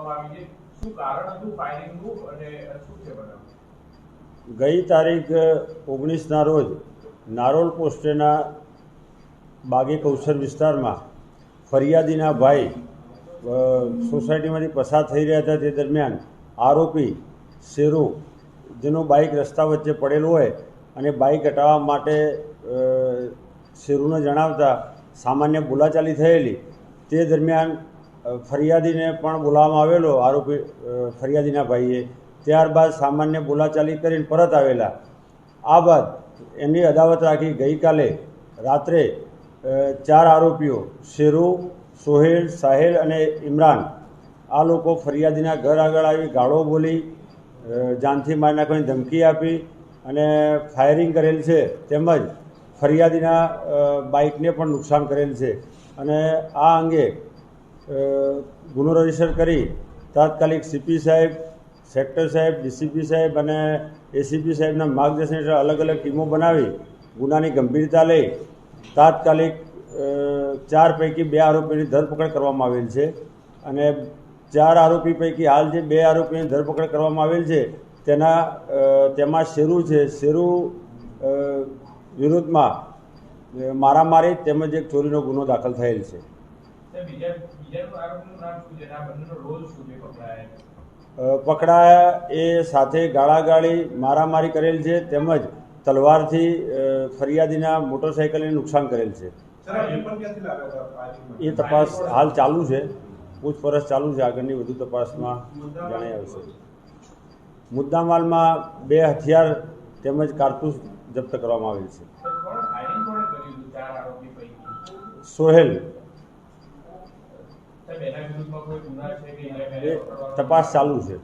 કરવામાં આવી છે. શું કારણ હતું ફાયરિંગનું અને શું છે બનાવ? ગઈ તારીખ 19ના રોજ નારોલ પોસ્ટેના બાગે કૌશર વિસ્તારમાં ફરિયાદીના ભાઈ સોસાયટીમાંથી પસાર થઈ રહ્યા હતા. તે દરમિયાન આરોપી શેરુ, જેનું બાઇક રસ્તા વચ્ચે પડેલું હોય અને બાઇક હટાવવા માટે શેરુને જણાવતા સામાન્ય બોલાચાલી થયેલી. તે દરમિયાન ફરિયાદીને પણ બોલાવવામાં આવેલો, આરોપી ફરિયાદીના ભાઈએ. ત્યારબાદ સામાન્ય બોલાચાલી કરીને પરત આવેલા. આ બાદ એમની અદાવત રાખી ગઈકાલે રાત્રે 4 આરોપીઓ શેરુ, સોહેલ, સાહેલ અને ઇમરાન, આ લોકો ફરિયાદીના ઘર આગળ આવી ગાળો બોલી, જાનથી મારી નાખવાની ધમકી આપી અને ફાયરિંગ કરેલ છે. તેમજ ફરિયાદીના બાઇકને પણ નુકસાન કરેલ છે. અને આ અંગે ગુનો રજીસ્ટર કરી તાત્કાલિક સીપી સાહેબ, સેક્ટર સાહેબ, ડીસીપી સાહેબ અને એસીપી સાહેબના માર્ગદર્શન હેઠળ અલગ અલગ ટીમો બનાવી ગુનાની ગંભીરતા લઈ તાત્કાલિક 4 પૈકી 2 આરોપીની ધરપકડ કરવામાં આવેલ છે. અને 4 આરોપી પૈકી હાલ જે 2 આરોપીની ધરપકડ કરવામાં આવેલ છે તેમાં શેરુ છે. શેરુ વિરુદ્ધમાં મારામારી તેમજ એક ચોરીનો ગુનો દાખલ થયેલ છે. પકડાયા એ સાથે ગાળાગાળી, મારામારી કરેલ છે તેમજ તલવારથી ફરિયાદીના મોટરસાઇકલને નુકસાન કરેલ છે. એ તપાસ હાલ ચાલુ છે, પૂછપરછ ચાલુ છે. આગળની વધુ તપાસમાં જણાઈ આવશે. મુદ્દામાલમાં 2 હથિયાર તેમજ કારતૂસ જપ્ત કરવામાં આવેલ છે. સોહેલ. તપાસ ચાલુ છે.